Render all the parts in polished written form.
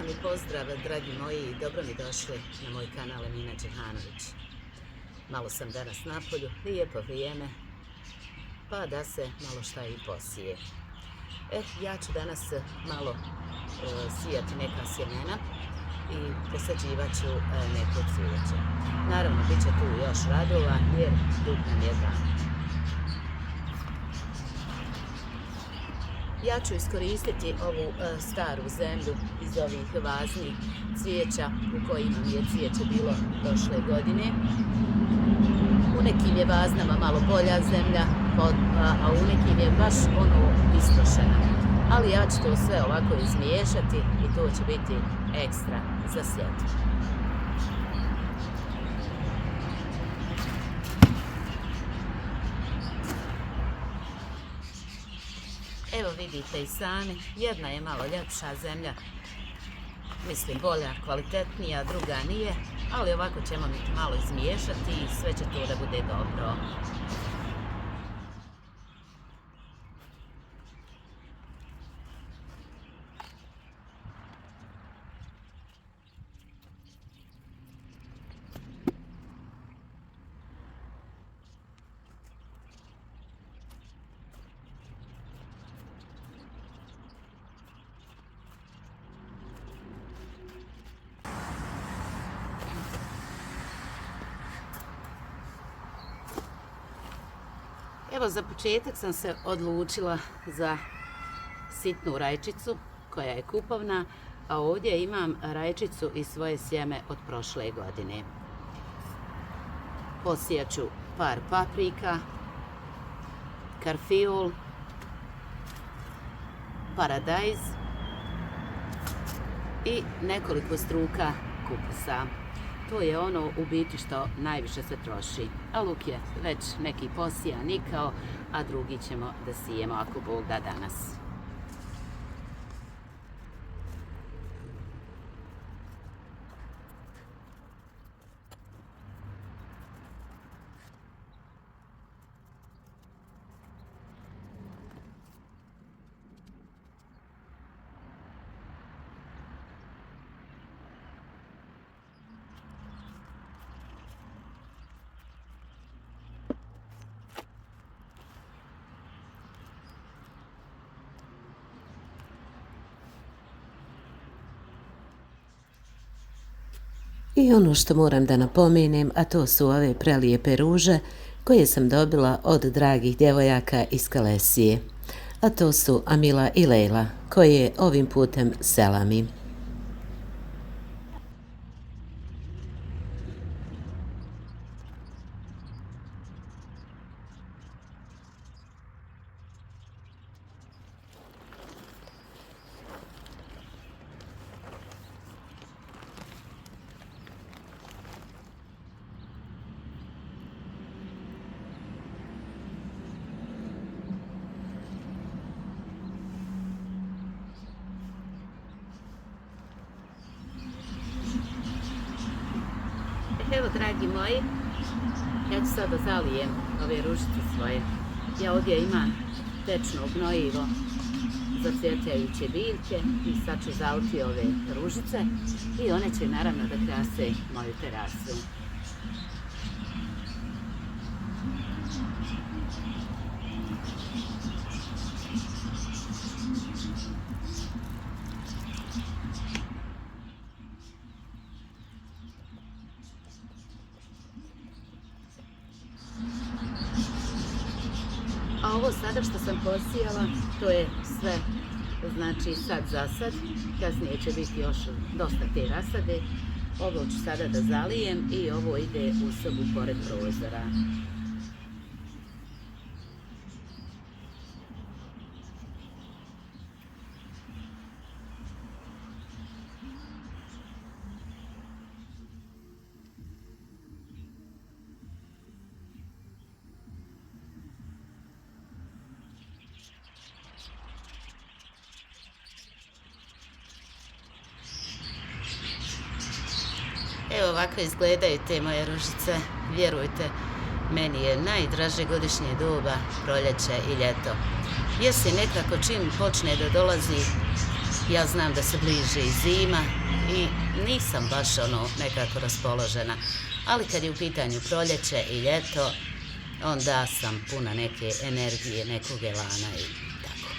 vam i pozdrav, dragi moji, dobro mi došli na moj kanal Emina Đehanović. Malo sam danas napolju, lijepo vrijeme, pa da se malo šta i posije. Ja ću danas malo sijati neka sjemena i posađivat ću neko cvijeće. Naravno, bit će tu još radova jer dug nam je dan. Ja ću iskoristiti ovu staru zemlju iz ovih vaznih cvijeća u kojima mi je cvijeće bilo prošle godine. U nekim je vaznama malo bolja zemlja, a u nekim je baš istrošena. Ali ja ću to sve ovako izmiješati i to će biti ekstra za sjetvu. Evo vidite i sami, jedna je malo ljepša zemlja, mislim bolja, kvalitetnija, druga nije, ali ovako ćemo mi malo izmiješati i sve će to da bude dobro. Evo, za početak sam se odlučila za sitnu rajčicu koja je kupovna, a ovdje imam rajčicu iz svoje sjeme od prošle godine. Posijat ću par paprika, karfiol, paradajz i nekoliko struka kupusa. To je ono u biti što najviše se troši, a luk je već neki posijan nikao, a drugi ćemo da sijemo ako Bog da danas. I ono što moram da napomenem, a to su ove prelijepe ruže koje sam dobila od dragih djevojaka iz Kalesije. A to su Amila i Lejla, koje ovim putem selamim. Evo, dragi moji, ja ću sad da zalijem ove ružice svoje. Ja ovdje imam tečno gnojivo za cvjetajuće biljke i sad ću zaliti ove ružice i one će naravno da krase moju terasu. A ovo sada što sam posijala, to je sve, znači sad za sad, kasnije će biti još dosta te rasade. Ovo ću sada da zalijem i ovo ide u sobu pored prozora. Evo ovako izgledaju te moje ružice, vjerujte, meni je najdraže godišnje doba proljeće i ljeto. Jesi nekako čim počne da dolazi Ja znam da se bliži i zima i nisam baš nekako raspoložena. Ali kad je u pitanju proljeće i ljeto, onda sam puna neke energije, nekog elana i tako.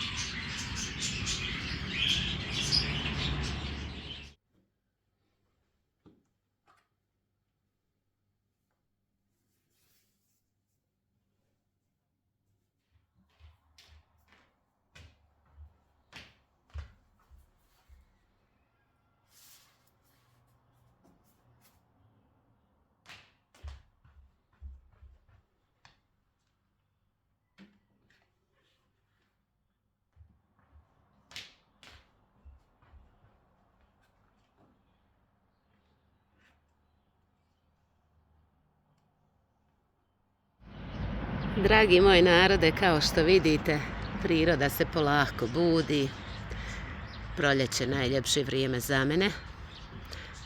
Dragi moji narode, kao što vidite, priroda se polako budi. Proljeće najljepše vrijeme za mene.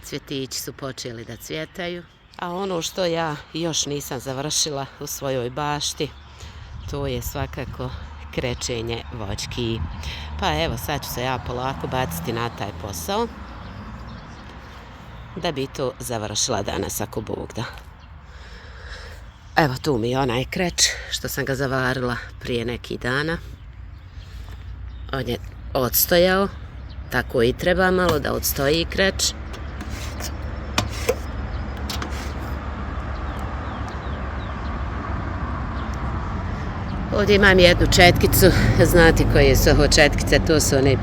Cvjetići su počeli da cvjetaju. A ono što ja još nisam završila u svojoj bašti, to je svakako krečenje voćki. Pa evo, sad ću se ja polako baciti na taj posao, da bi to završila danas ako Bog da. Evo tu mi je onaj kreč što sam ga zavarila prije nekih dana. On je odstojao, tako i treba malo da odstoji kreč. Ovdje imam jednu četkicu, znate koje su ovo četkice, to su one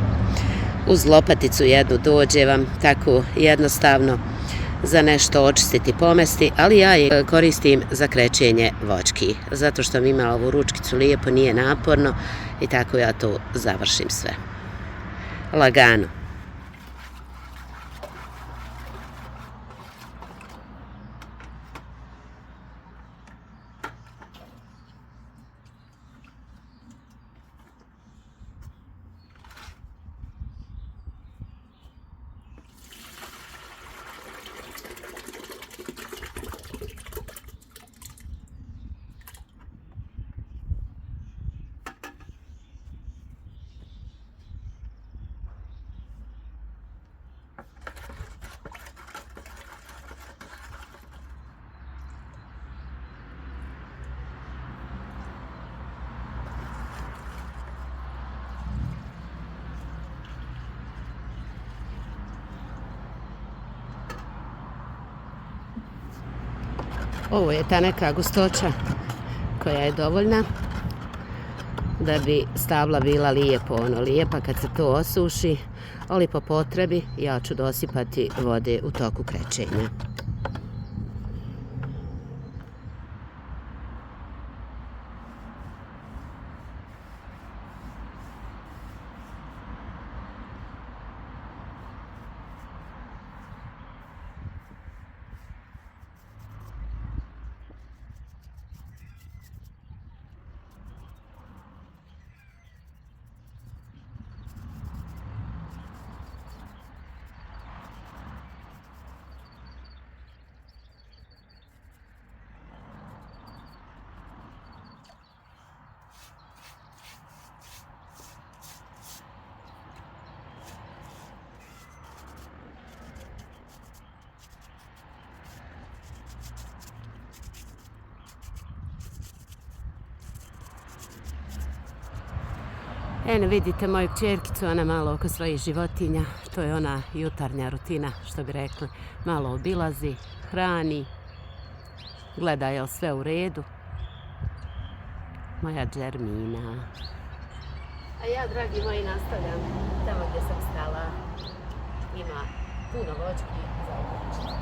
uz lopaticu jednu dođe vam tako jednostavno za nešto očistiti, pomesti, ali ja je koristim za krečenje voćki, zato što mi ima ovu ručkicu lijepo, nije naporno i tako ja to završim sve. Lagano. Ovo je ta neka gustoća koja je dovoljna da bi stabla bila lijepa kad se to osuši, ali po potrebi ja ću dosipati vode u toku krečenja. Eno vidite moju kćerkicu, ona malo oko svojih životinja, to je ona jutarnja rutina, što bi rekli, malo obilazi, hrani, gleda je li sve u redu. Moja Džermina. A ja, dragi moji, nastavljam tamo gdje sam stala. Ima puno voćki za okućiti.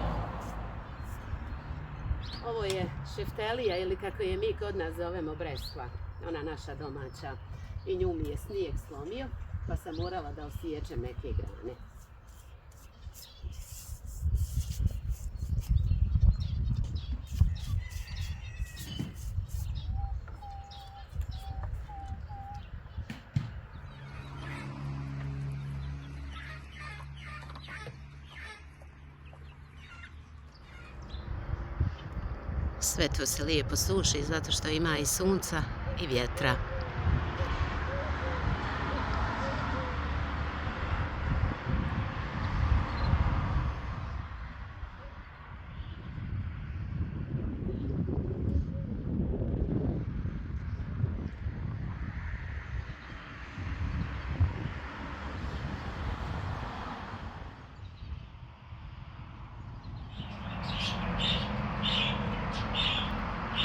Ovo je šeftelija ili kako je mi kod nas zovemo breskva, ona naša domaća. I nju mi je snijeg slomio, pa sam morala da osiječem neke grane. Sve to se lijepo suši zato što ima i sunca i vjetra.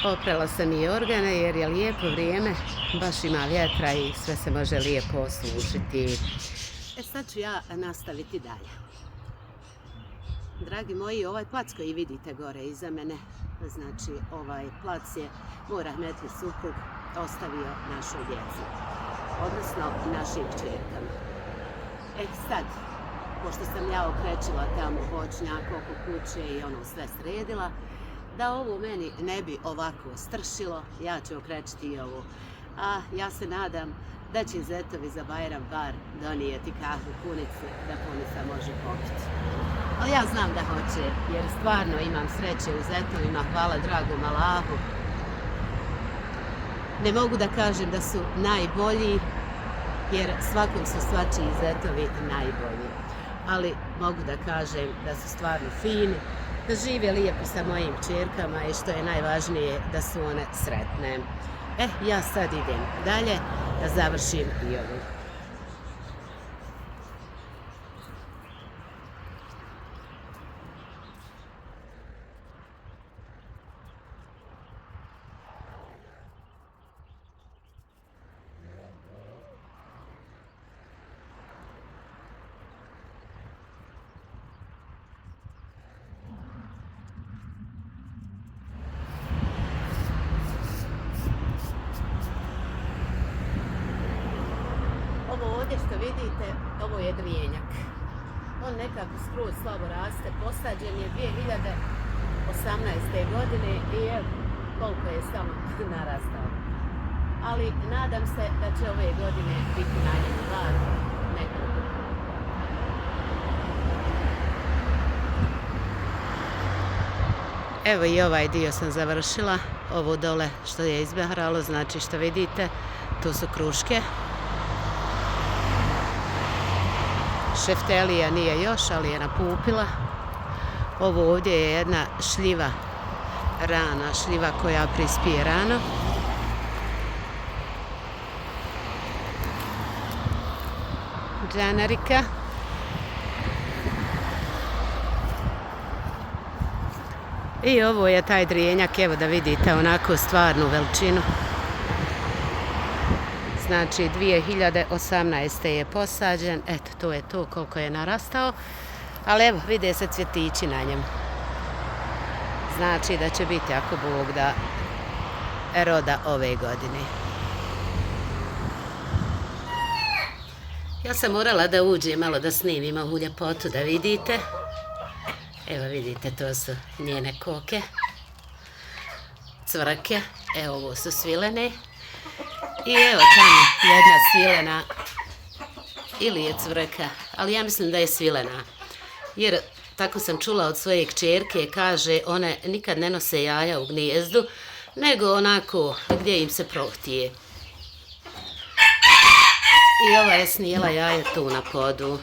Oprala sam i organe jer je lijepo vrijeme, baš ima vjetra i sve se može lijepo osušiti. Sad ću ja nastaviti dalje. Dragi moji, ovaj plac koji vidite gore iza mene, znači ovaj plac je moj rahmetli suprug ostavio našoj djeci, odnosno našim kćerkama. Sad, pošto sam ja okrećila tamo voćnjak oko kuće i ono sve sredila, da ovo meni ne bi ovako stršilo, ja ću okrećiti i ovo. A ja se nadam da će zetovi za Bajram bar donijeti kahvu punicu da punica može popiti. Ali ja znam da hoće, jer stvarno imam sreće u zetovima, hvala dragom Allahu. Ne mogu da kažem da su najbolji, jer svakom su svačiji zetovi najbolji. Ali mogu da kažem da su stvarno fini, da žive lijepo sa mojim kćerkama i što je najvažnije da su one sretne. Ja sad idem dalje da završim i ovo. Ovo ovdje što vidite, ovo je drijenjak. On nekako skroz slabo raste, posađen je 2018. godine i koliko je samo narastao. Ali nadam se da će ove godine biti na njemu bar nekoliko. Evo i ovaj dio sam završila. Ovo dole što je izbehralo, znači što vidite, tu su kruške. Šeftelija nije još, ali je napupila. Ovo ovdje je jedna šljiva, rana šljiva koja prispije rano. Džanarika. I ovo je taj drijenjak, evo da vidite onako stvarnu veličinu. Znači 2018. je posađen, eto to je to koliko je narastao, ali evo vide se cvjetići na njemu. Znači da će biti ako Bog da roda ove godine. Ja sam morala da uđem malo da snimim ovu ljepotu da vidite. Evo vidite, to su njene koke, cvrke, evo ovo su svilene. I evo tamo jedna svilena, ili je cvrka, ali ja mislim da je svilena. Jer tako sam čula od svoje kćerke, kaže one nikad ne nose jaja u gnijezdu, nego onako gdje im se prohtije. I ova je snijela jaje tu na podu.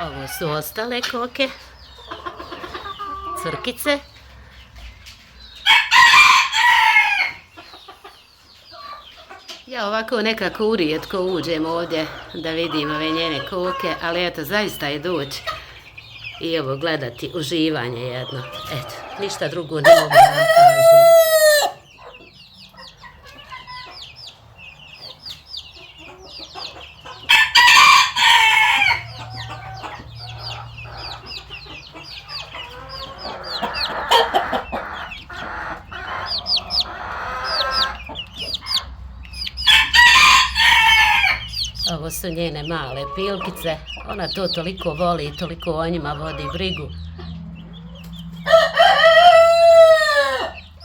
Ovo su ostale koke, cvrkice. Ja ovako nekako urijetko uđem ovdje da vidim ove njene koke, ali eto, zaista je doći i ovo gledati, uživanje jedno. Eto, ništa drugo ne mogu da vam kažem. Ovo su njene male pilkice, ona to toliko voli i toliko o njima vodi brigu.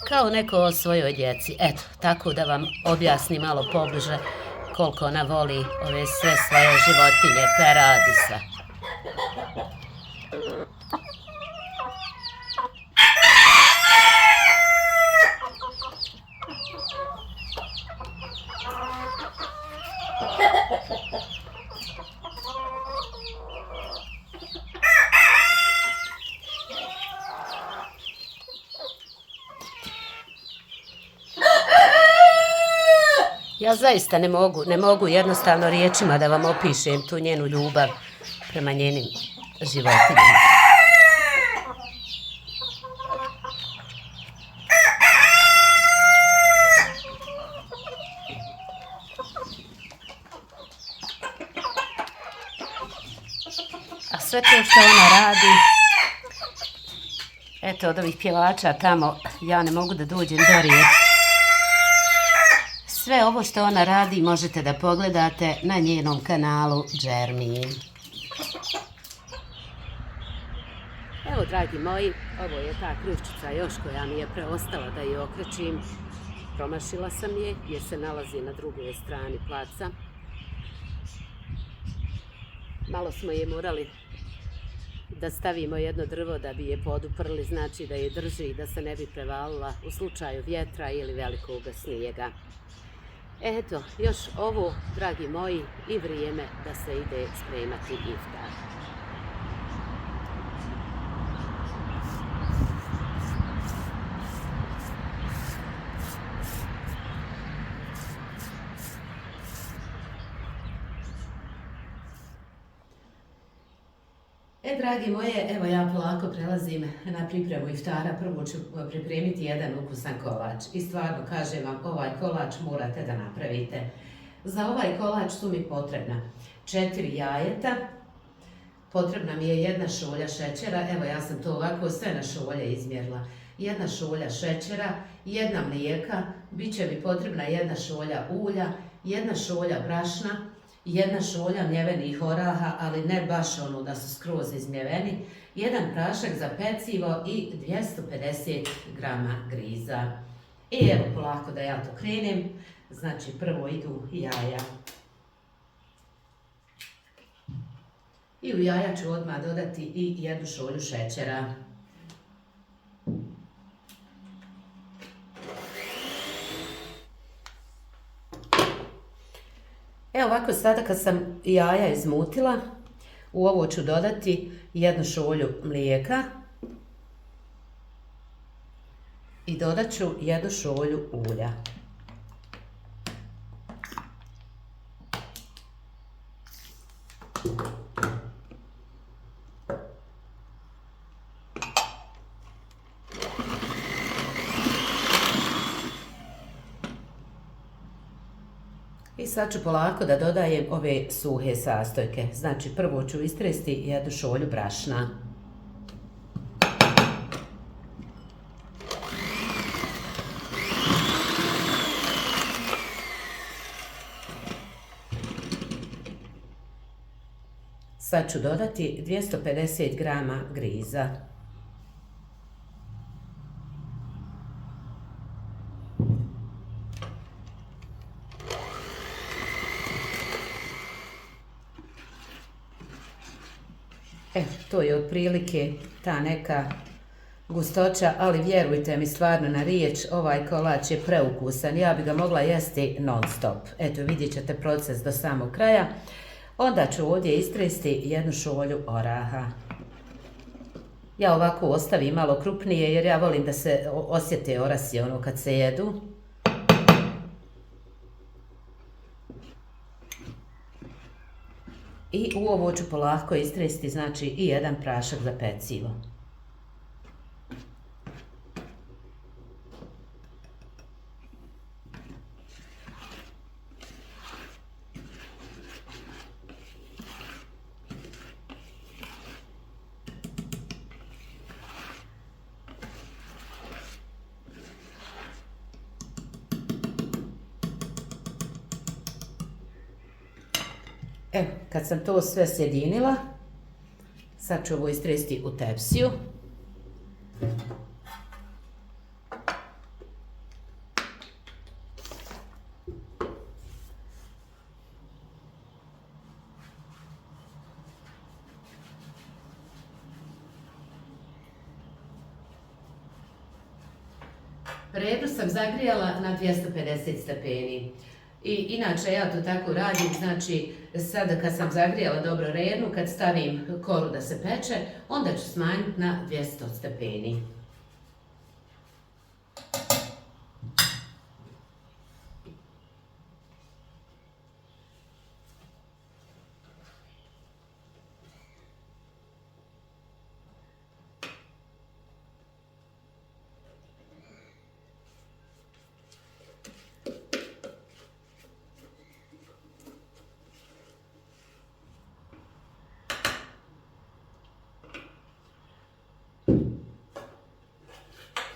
Kao neko o svojoj djeci, eto, tako da vam objasni malo pobliže koliko ona voli ove sve svoje životinje, peradi sve. Ja zaista ne mogu jednostavno riječima da vam opišem tu njenu ljubav prema njenim životinjama. što ona radi. Eto, od ovih pjevača tamo ja ne mogu da dođem do riječi. Sve ovo što ona radi možete da pogledate na njenom kanalu Jeremy. Evo, dragi moji, ovo je ta kruščica još koja mi je preostala da je okrećim. Promašila sam je jer se nalazi na drugoj strani placa. Malo smo je morali da stavimo jedno drvo da bi je poduprli, znači da je drži i da se ne bi prevalila u slučaju vjetra ili velikog snijega. Eto, još ovo, dragi moji, i vrijeme da se ide spremati iftar. Dragi moje, evo ja polako prelazim na pripremu iftara. Prvo ću pripremiti jedan ukusan kolač. I stvarno kažem vam, ovaj kolač morate da napravite. Za ovaj kolač su mi potrebna 4 jajeta, potrebna mi je 1 šolja šećera, evo ja sam to ovako sve na šolje izmjerila. 1 šolja šećera, 1 mlijeka, bit će mi potrebna 1 šolja ulja, 1 šolja brašna, 1 šolja mljevenih oraha, ali ne baš ono da su skroz izmljeveni, 1 prašak za pecivo i 250 grama griza. I evo polako da ja to krenem, znači prvo idu jaja. I u jaja ću odmah dodati i 1 šolju šećera. Evo ovako, sada kad sam jaja izmutila, u ovo ću dodati 1 šolju mlijeka i dodat ću 1 šolju ulja. I sad ću polako da dodajem ove suhe sastojke. Znači prvo ću istresti 1 šolju brašna. Sad ću dodati 250 grama griza. To je otprilike ta neka gustoća, ali vjerujte mi stvarno na riječ, ovaj kolač je preukusan. Ja bi ga mogla jesti non stop. Eto, vidjet ćete proces do samog kraja. Onda ću ovdje istresti 1 šolju oraha. Ja ovako ostavim malo krupnije jer ja volim da se osjete orasi ono kad se jedu. I u ovo ću polako istresti, znači i 1 prašak za pecivo. Evo, kad sam to sve sjedinila, sad ću ovo istresti u tepsiju. Rednu sam zagrijala na 250 stepeni. I inače ja to tako radim, znači sada kad sam zagrijala dobro rednu, kad stavim koru da se peče, onda ću smanjiti na 200 stepeni.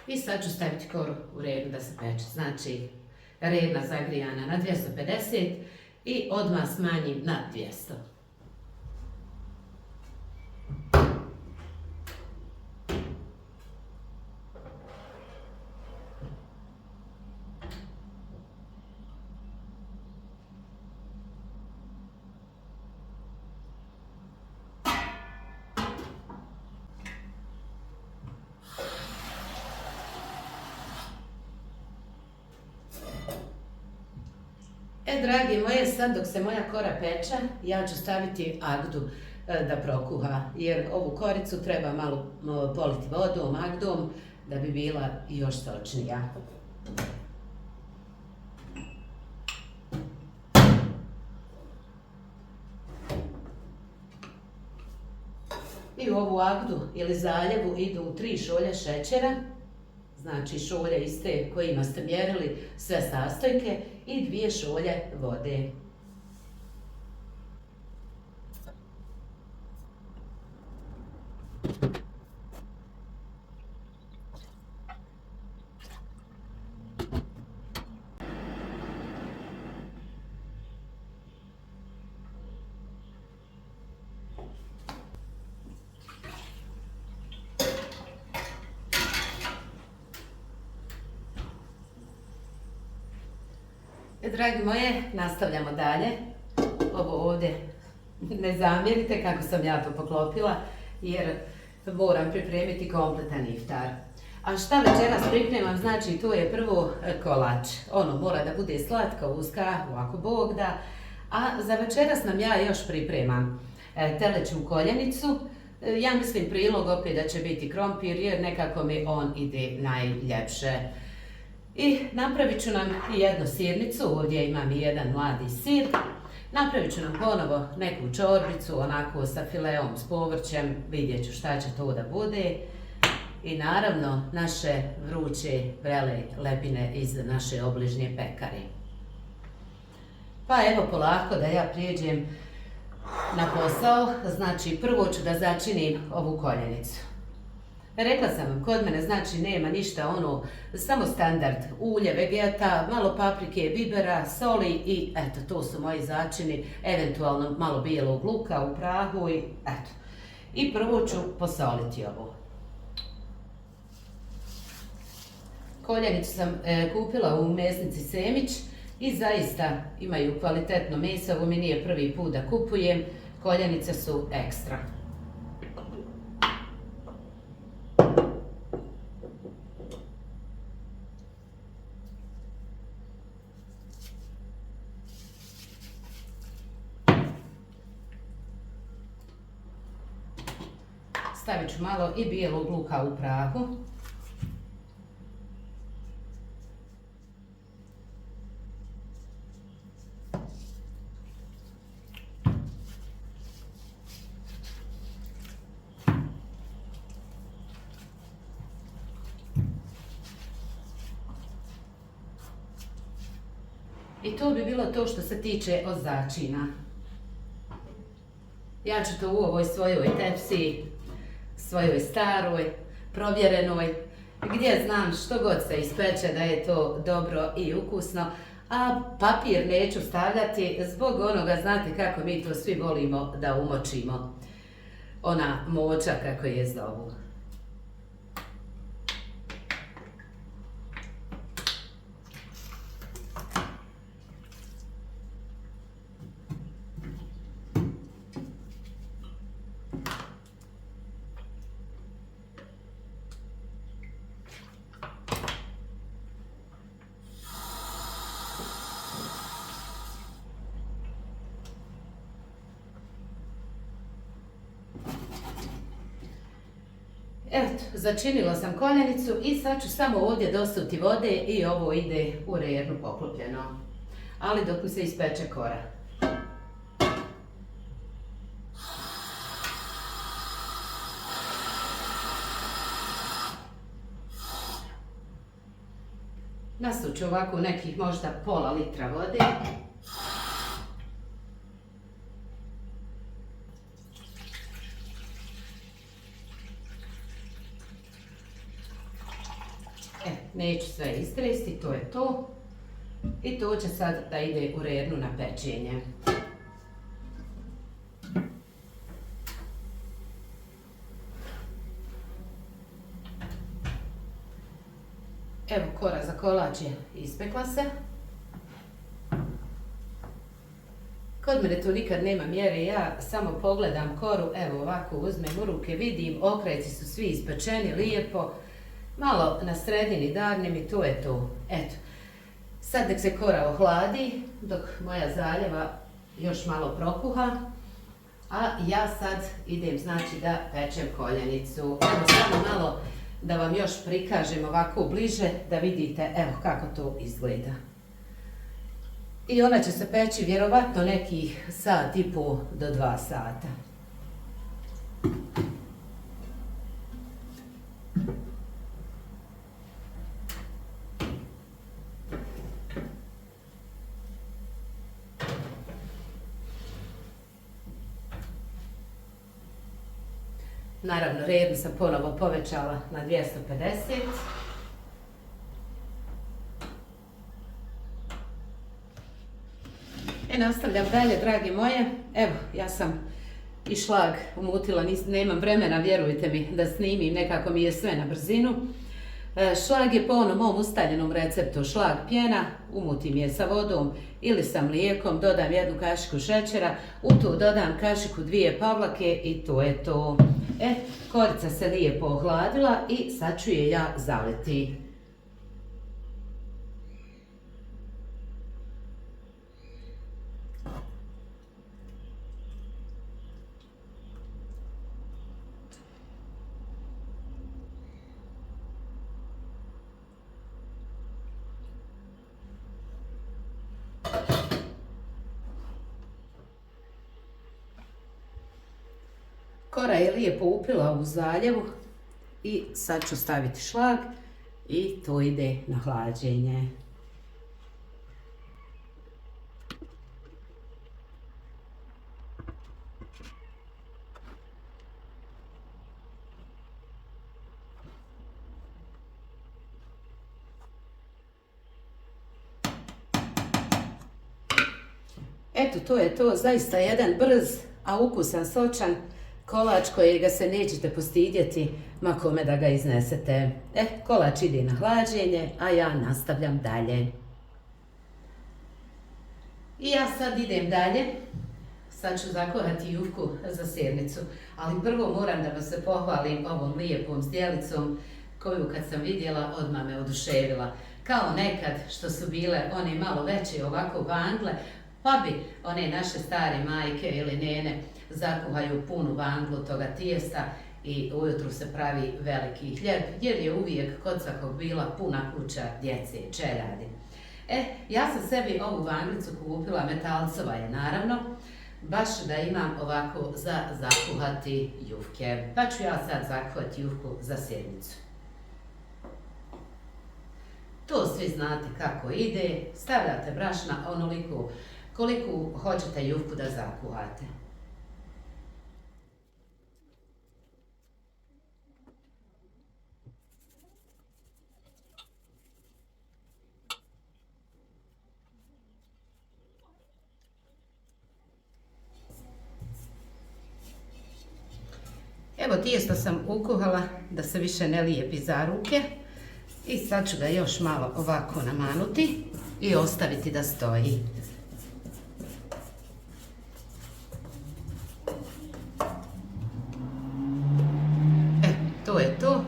I sad ću staviti koru u rednu da se peče. Znači, redna zagrijana na 250 i odmah smanjim na 200. Dragi moje, sad dok se moja kora peče, ja ću staviti Agdu da prokuha, jer ovu koricu treba malo politi vodom, Agdom, da bi bila još sočnija. I u ovu Agdu ili zaljevu idu 3 šolje šećera, znači šolje iste kojima ste mjerili sve sastojke i 2 šolje vode. Dragi moje, nastavljamo dalje. Ovo ovdje ne zamjerite kako sam ja to poklopila, jer moram pripremiti kompletan iftar. A šta večeras pripremam? Znači, to je prvo kolač. Ono mora da bude slatka, uska, ovako Bog da. A za večeras nam ja još pripremam teleću koljenicu. Ja mislim prilog opet da će biti krompir, jer nekako mi on ide najljepše. I napravit ću nam jednu sirnicu, ovdje imam i jedan mladi sir. Napravit ću nam ponovo neku čorbicu, onako sa fileom, s povrćem, vidjet ću šta će to da bude. I naravno naše vruće vrele lepine iz naše obližnje pekare. Pa evo polako da ja prijeđem na posao, znači prvo ću da začinim ovu koljenicu. Rekla sam vam, kod mene znači nema ništa ono, samo standard, ulje, vegeta, malo paprike, bibera, soli i eto, to su moji začini, eventualno malo bijelog luka u prahu i eto. I prvo ću posoliti ovo. Koljenicu sam kupila u mesnici Semić i zaista imaju kvalitetno meso, ovo mi nije prvi put da kupujem, koljenice su ekstra. Stavit ću malo i bijelog luka u prahu. I to bi bilo to što se tiče od začina. Ja ću to u ovoj svojoj tepsi, svojoj staroj, provjerenoj, gdje znam što god se ispeče da je to dobro i ukusno, a papir neću stavljati zbog onoga, znate kako mi to svi volimo da umočimo, ona moča kako je zovu. Eto, začinila sam koljenicu i sad ću samo ovdje dosuti vode i ovo ide u rernu poklopljeno. Ali dok mi se ispeče kora. Nasut ću ovako nekih možda pola litra vode. neću sve istresti, to je to. I to će sad da ide u rernu na pečenje. Evo, kora za kolač je ispekla se. Kod mene to nikad nema mjere, ja samo pogledam koru, evo ovako uzmem u ruke, vidim, okrajci su svi ispečeni, lijepo, malo na sredini darnim i to je to. Eto, sad nek se kora ohladi, dok moja zaljeva još malo prokuha, a ja sad idem znači da pečem koljenicu. Evo samo malo da vam još prikažem ovako bliže, da vidite evo kako to izgleda. I ona će se peći vjerovatno nekih sat i pol do 2 sata. Naravno, rernu sam ponovo povećala na 250. Nastavljam dalje, dragi moje. Evo, ja sam i šlag umutila, nemam vremena, vjerujte mi, da snimim, nekako mi je sve na brzinu. Šlag je po onom mom ustaljenom receptu, šlag pjena, umutim je sa vodom ili sa mlijekom, dodam 1 kašiku šećera, u to dodam kašiku 2 pavlake i to je to. Korica se lijepo ohladila i sad ću je ja zaliti. Kora je lijepo upila u zaljevu i sad ću staviti šlag i to ide na hlađenje. Eto, to je to, zaista jedan brz, a ukusan, sočan kolač kojega se nećete postidjeti ma kome da ga iznesete. Kolač ide na hlađenje, a ja nastavljam dalje. I ja sad idem dalje. Sad ću zakuhati jufku za sirnicu, ali prvo moram da vam se pohvalim ovom lijepom zdjelicom koju kad sam vidjela odmah me oduševila. Kao nekad što su bile one malo veće ovako vangle, pa bi one naše stare majke ili nene zakuhaju punu vanglu toga tijesta i ujutru se pravi veliki hljeb, jer je uvijek kod svakog bila puna kuća djece, čeljadi. Ja sam sebi ovu vanglicu kupila, metalcova je naravno, baš da imam ovako za zakuhati jufke. Pa ću ja sad zakuhati jufku za sirnicu. To svi znate kako ide, stavljate brašna onoliko koliko hoćete jufku da zakuhate. Evo, tijesto sam ukuhala da se više ne lijepi za ruke i sad ću ga još malo ovako namanuti i ostaviti da stoji. To je to.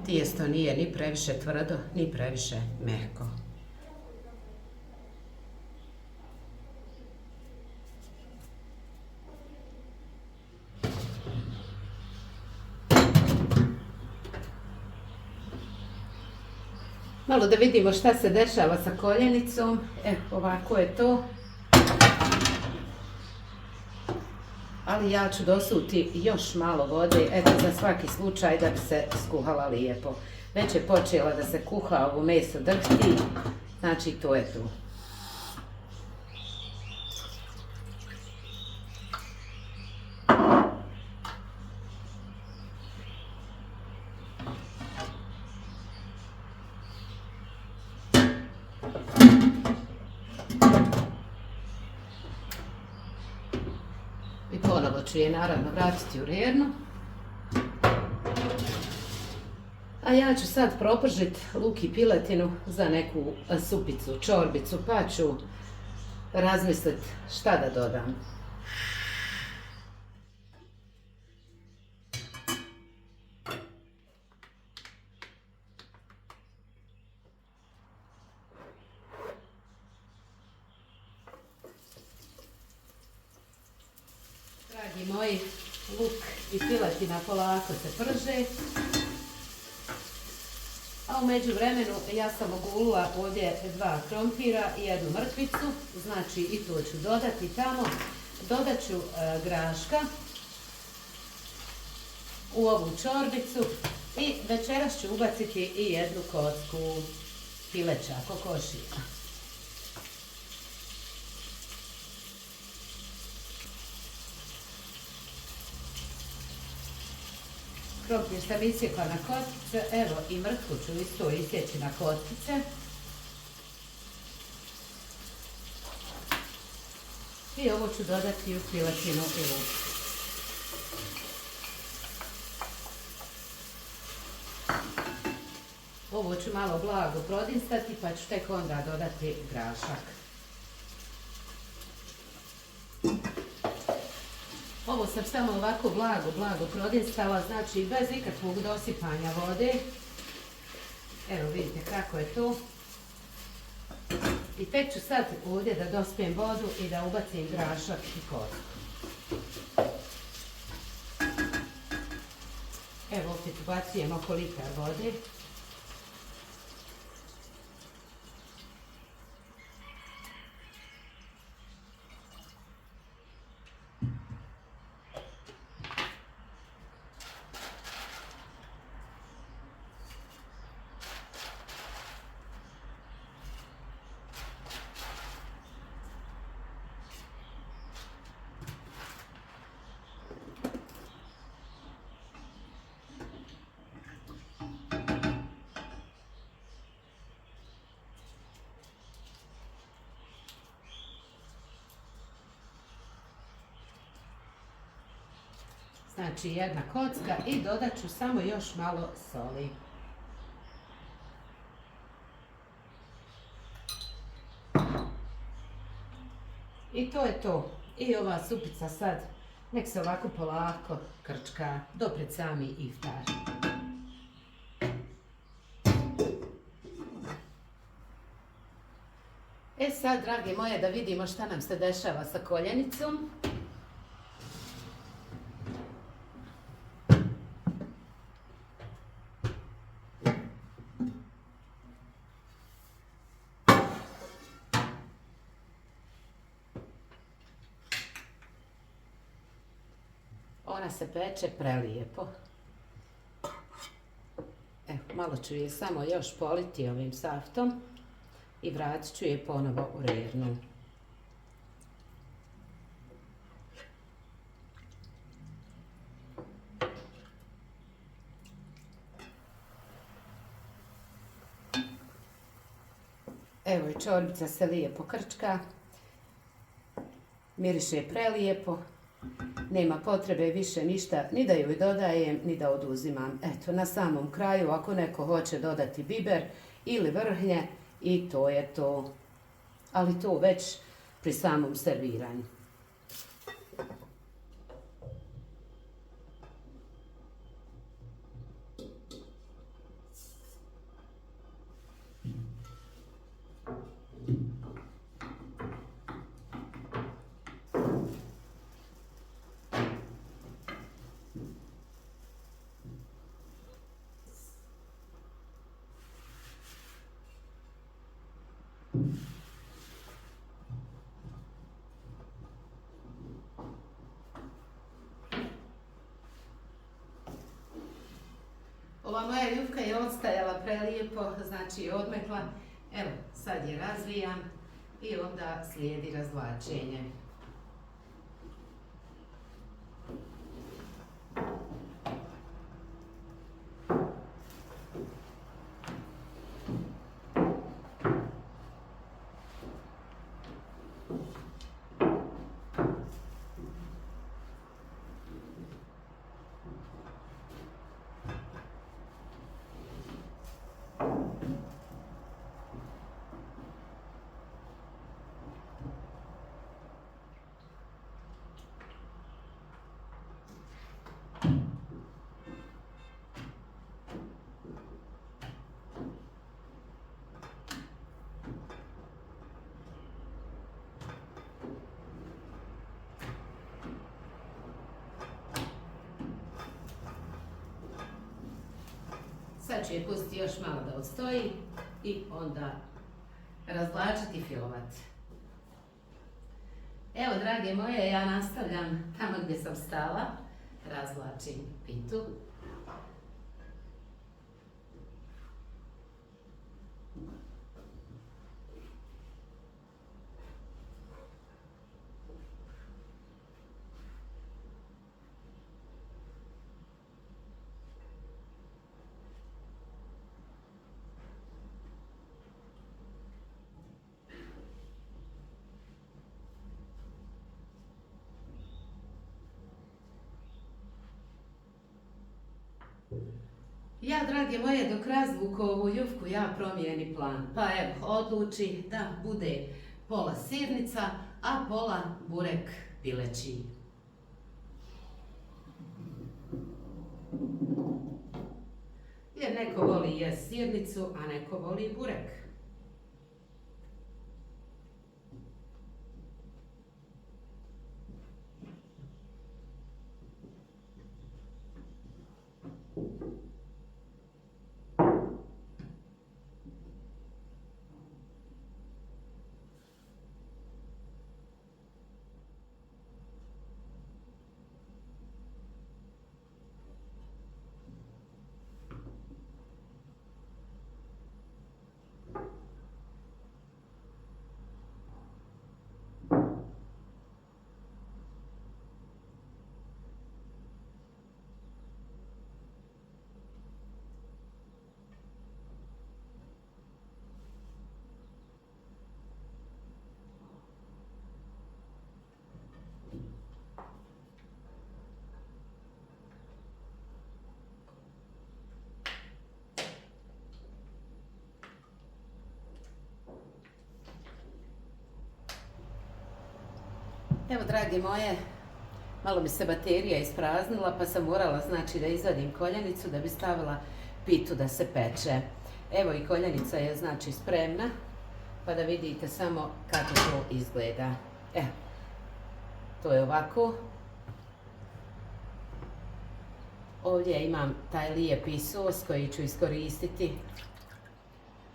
Tijesto nije ni previše tvrdo, ni previše mehko. Malo da vidimo šta se dešava sa koljenicom. Ovako je to. Ali ja ću dosuti još malo vode, eto za svaki slučaj da bi se skuhala lijepo. Već je počela da se kuha, ovo meso drhti, znači to je to. ću je naravno vratiti u rernu. A ja ću sad propržiti luk i piletinu za neku supicu, čorbicu, pa ću razmisliti šta da dodam. Dragi moji, luk i piletina polako se prže. A u međuvremenu ja sam ogulila ovdje 2 krompira i 1 mrkvicu, znači i to ću dodati tamo. Dodat ću graška u ovu čorbicu i večeras ću ubaciti i 1 kocku pileća, kokošija. Krompir sam isjekla na kockice, evo i mrkvu ću isto isjeći na kockice. I ovo ću dodati u piletinu i luk. Ovo ću malo blago prodinstati pa ću tek onda dodati grašak. Ovo sam samo ovako blago prodinstala, znači bez ikakvog dosipanja vode. Evo vidite kako je to. I tek ću sad ovdje da dospijem vodu i da ubacim grašak i kocku. Evo opet ubacujem oko litar vode. Znači 1 kocka i dodat ću samo još malo soli. I to je to. I ova supica sad nek se ovako polako krčka do pred sami iftar. E sad, drage moje, da vidimo šta nam se dešava sa koljenicom. Ona se peče prelijepo. Evo, malo ću je samo još politi ovim saftom i vratit ću je ponovo u rernu. Evo i čorbica se lijepo krčka. Miriše prelijepo. Nema potrebe više ništa ni da joj dodajem, ni da oduzimam. Eto, na samom kraju, ako neko hoće dodati biber ili vrhnje, i to je to. Ali to već pri samom serviranju. Ova moja ljupka je odstajala prelijepo, znači odmekla. Evo, sad je razvijam i onda slijedi razvlačenje. Sad ću je pustiti još malo da odstoji i onda razvlačiti i filovati. Evo, drage moje, ja nastavljam tamo gdje sam stala. Razvlačim pitu. Ja, drage moje, dok razvuku ovu jufku, ja promijeni plan. Pa evo, odluči da bude pola sirnica, a pola burek pileći. Jer neko voli jest sirnicu, a neko voli burek. Evo, drage moje, malo mi se baterija ispraznila pa sam morala, znači, da izvadim koljenicu da bi stavila pitu da se peče. Evo i koljenica je, znači, spremna, pa da vidite samo kako to izgleda. Evo, to je ovako. Ovdje imam taj lijepi sos koji ću iskoristiti.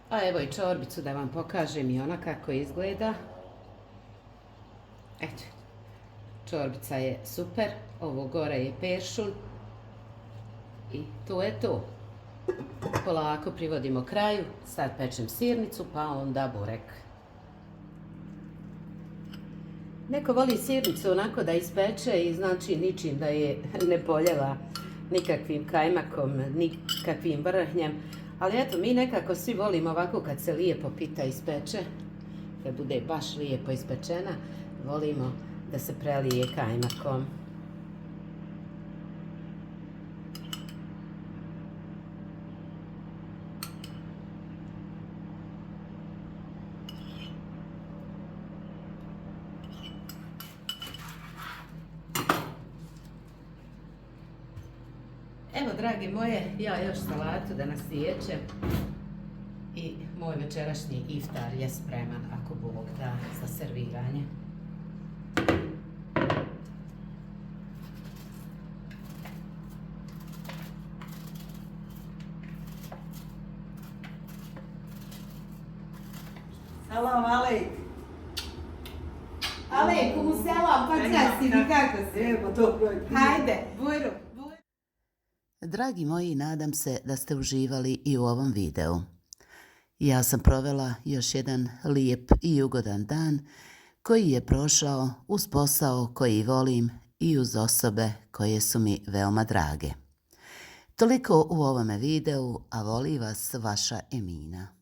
A evo i čorbicu da vam pokažem i ona kako izgleda. Eto, čorbica je super, ovo gore je peršun i to je to. Polako privodimo kraju, sad pečem sirnicu pa onda burek. Neko voli sirnicu onako da ispeče i znači ničim da je ne poljeva nikakvim kajmakom, nikakvim vrhnjem. Ali eto, mi nekako svi volimo ovako kad se lijepo pita ispeče, da bude baš lijepo ispečena, volimo da se prelije kajmakom. Evo, dragi moje, ja još salatu da nasiječem i moj večerašnji iftar je spreman, ako Bog da, za serviranje. Salam alejk. Alejkum selam, pa častini, kako si? Evo, dobro. Hajde, bujru. Dragi moji, nadam se da ste uživali i u ovom videu. Ja sam provela još jedan lijep i ugodan dan koji je prošao uz posao koji volim i uz osobe koje su mi veoma drage. Toliko u ovome videu, a voli vas vaša Emina.